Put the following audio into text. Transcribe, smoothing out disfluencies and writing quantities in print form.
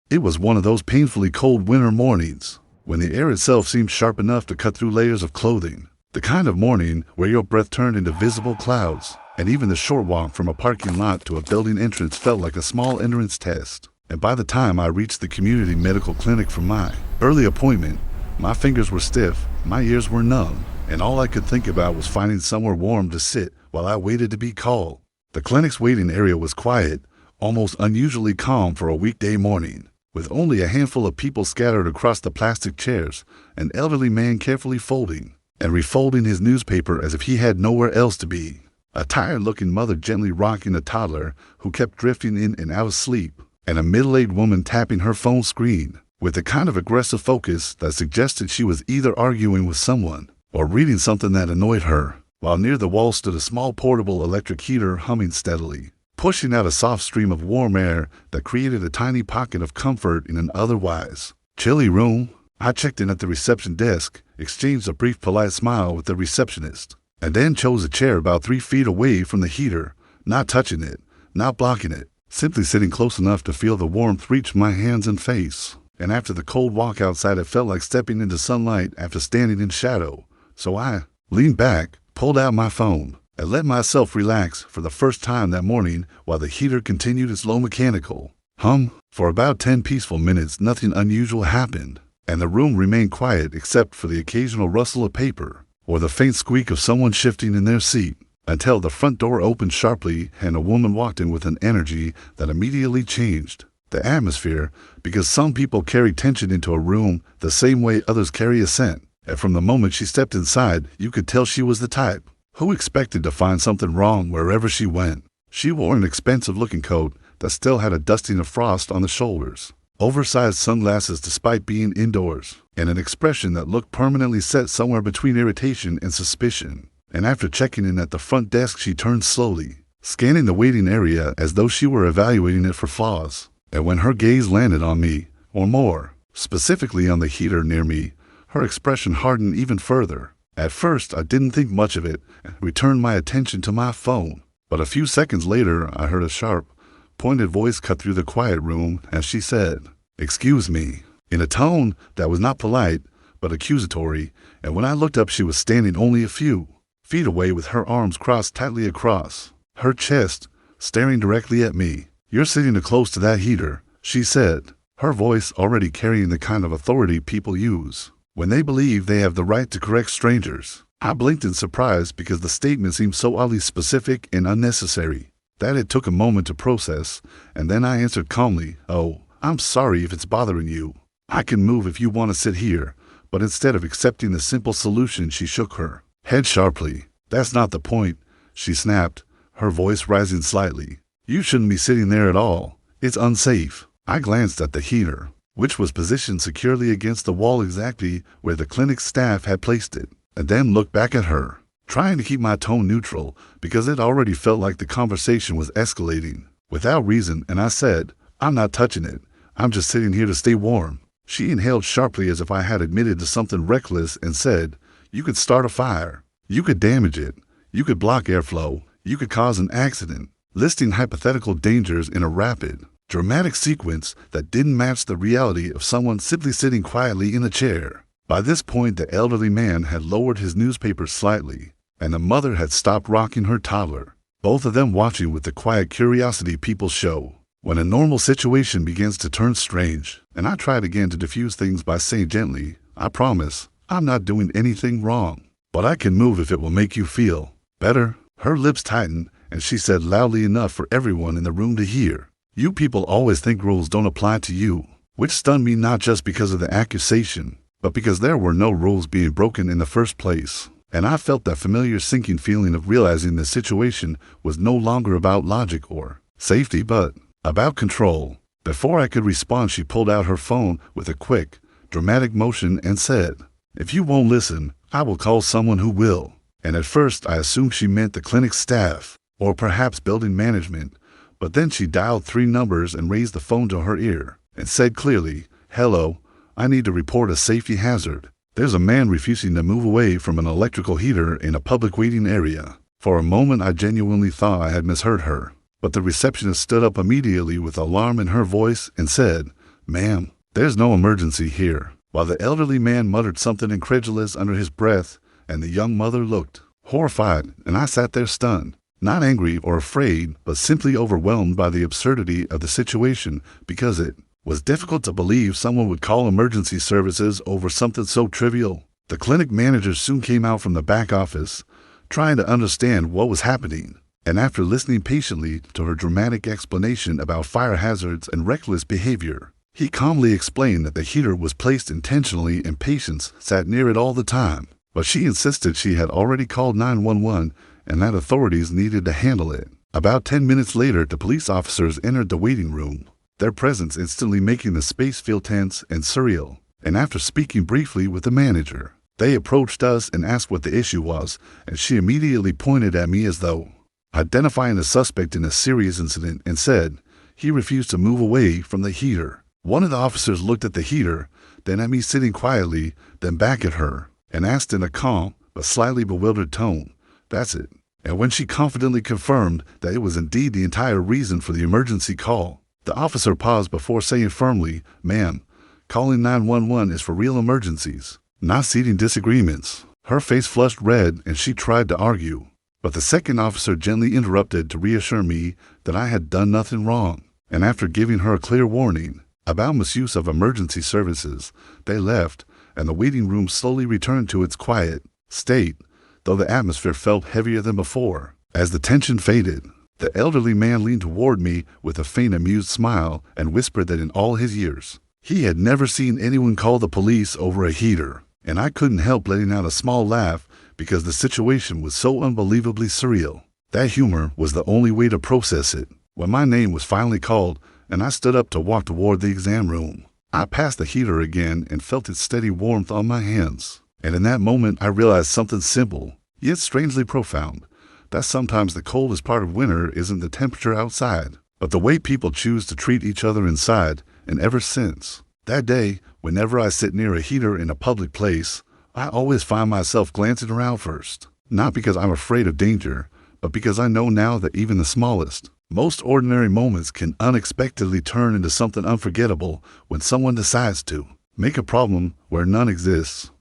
It was one of those painfully cold winter mornings, when the air itself seemed sharp enough to cut through layers of clothing. The kind of morning where your breath turned into visible clouds, and even the short walk from a parking lot to a building entrance felt like a small entrance test. And by the time I reached the community medical clinic for my early appointment, my fingers were stiff, my ears were numb, and all I could think about was finding somewhere warm to sit while I waited to be called. The clinic's waiting area was quiet, almost unusually calm for a weekday morning, with only a handful of people scattered across the plastic chairs, an elderly man carefully folding and refolding his newspaper as if he had nowhere else to be, a tired-looking mother gently rocking a toddler who kept drifting in and out of sleep, and a middle-aged woman tapping her phone screen with the kind of aggressive focus that suggested she was either arguing with someone or reading something that annoyed her, while near the wall stood a small portable electric heater humming steadily, pushing out a soft stream of warm air that created a tiny pocket of comfort in an otherwise chilly room. I checked in at the reception desk, exchanged a brief polite smile with the receptionist, and then chose a chair about 3 feet away from the heater, not touching it, not blocking it, simply sitting close enough to feel the warmth reach my hands and face. And after the cold walk outside, it felt like stepping into sunlight after standing in shadow. So I leaned back, pulled out my phone, and let myself relax for the first time that morning while the heater continued its low mechanical hum. For about 10 peaceful minutes, nothing unusual happened, and the room remained quiet except for the occasional rustle of paper or the faint squeak of someone shifting in their seat, until the front door opened sharply and a woman walked in with an energy that immediately changed the atmosphere, because some people carry tension into a room the same way others carry a scent, and from the moment she stepped inside, you could tell she was the type who expected to find something wrong wherever she went. She wore an expensive-looking coat that still had a dusting of frost on the shoulders, oversized sunglasses despite being indoors, and an expression that looked permanently set somewhere between irritation and suspicion. And after checking in at the front desk, she turned slowly, scanning the waiting area as though she were evaluating it for flaws. And when her gaze landed on me, or more specifically on the heater near me, her expression hardened even further. At first, I didn't think much of it and returned my attention to my phone. But a few seconds later, I heard a sharp, pointed voice cut through the quiet room as she said, "Excuse me," in a tone that was not polite, but accusatory, and when I looked up, she was standing only a few feet away with her arms crossed tightly across her chest, staring directly at me. "You're sitting too close to that heater," she said, her voice already carrying the kind of authority people use when they believe they have the right to correct strangers. I blinked in surprise because the statement seemed so oddly specific and unnecessary that it took a moment to process, and then I answered calmly, "Oh, I'm sorry if it's bothering you. I can move if you want to sit here." But instead of accepting the simple solution, she shook her head sharply. "That's not the point," she snapped, her voice rising slightly. "You shouldn't be sitting there at all. It's unsafe." I glanced at the heater, which was positioned securely against the wall exactly where the clinic staff had placed it, and then looked back at her, trying to keep my tone neutral because it already felt like the conversation was escalating without reason, and I said, "I'm not touching it. I'm just sitting here to stay warm." She inhaled sharply as if I had admitted to something reckless and said, "You could start a fire. You could damage it. You could block airflow. You could cause an accident," listing hypothetical dangers in a rapid, dramatic sequence that didn't match the reality of someone simply sitting quietly in a chair. By this point, the elderly man had lowered his newspaper slightly, and the mother had stopped rocking her toddler, both of them watching with the quiet curiosity people show when a normal situation begins to turn strange. And I tried again to diffuse things by saying gently, "I promise, I'm not doing anything wrong, but I can move if it will make you feel better." Her lips tightened, and she said loudly enough for everyone in the room to hear, "You people always think rules don't apply to you," which stunned me not just because of the accusation, but because there were no rules being broken in the first place. And I felt that familiar sinking feeling of realizing the situation was no longer about logic or safety, but about control. Before I could respond, she pulled out her phone with a quick, dramatic motion and said, "If you won't listen, I will call someone who will." And at first, I assumed she meant the clinic staff, or perhaps building management, but then she dialed 3 numbers and raised the phone to her ear and said clearly, "Hello, I need to report a safety hazard. There's a man refusing to move away from an electrical heater in a public waiting area." For a moment, I genuinely thought I had misheard her, but the receptionist stood up immediately with alarm in her voice and said, "Ma'am, there's no emergency here," while the elderly man muttered something incredulous under his breath, and the young mother looked horrified, and I sat there stunned. Not angry or afraid, but simply overwhelmed by the absurdity of the situation, because it was difficult to believe someone would call emergency services over something so trivial. The clinic manager soon came out from the back office, trying to understand what was happening, and after listening patiently to her dramatic explanation about fire hazards and reckless behavior, he calmly explained that the heater was placed intentionally and patients sat near it all the time, but she insisted she had already called 911 and that authorities needed to handle it. About 10 minutes later, the police officers entered the waiting room, their presence instantly making the space feel tense and surreal. And after speaking briefly with the manager, they approached us and asked what the issue was, and she immediately pointed at me as though identifying the suspect in a serious incident and said he refused to move away from the heater. One of the officers looked at the heater, then at me sitting quietly, then back at her, and asked in a calm but slightly bewildered tone, "That's it." And when she confidently confirmed that it was indeed the entire reason for the emergency call, the officer paused before saying firmly, "Ma'am, calling 911 is for real emergencies, not seating disagreements." Her face flushed red and she tried to argue, but the second officer gently interrupted to reassure me that I had done nothing wrong. And after giving her a clear warning about misuse of emergency services, they left, and the waiting room slowly returned to its quiet state, though the atmosphere felt heavier than before. As the tension faded, the elderly man leaned toward me with a faint amused smile and whispered that in all his years, he had never seen anyone call the police over a heater. And I couldn't help letting out a small laugh because the situation was so unbelievably surreal. That humor was the only way to process it. When my name was finally called and I stood up to walk toward the exam room, I passed the heater again and felt its steady warmth on my hands. And in that moment, I realized something simple, yet strangely profound, that sometimes the coldest part of winter isn't the temperature outside, but the way people choose to treat each other inside. And ever since that day, whenever I sit near a heater in a public place, I always find myself glancing around first, not because I'm afraid of danger, but because I know now that even the smallest, most ordinary moments can unexpectedly turn into something unforgettable when someone decides to make a problem where none exists.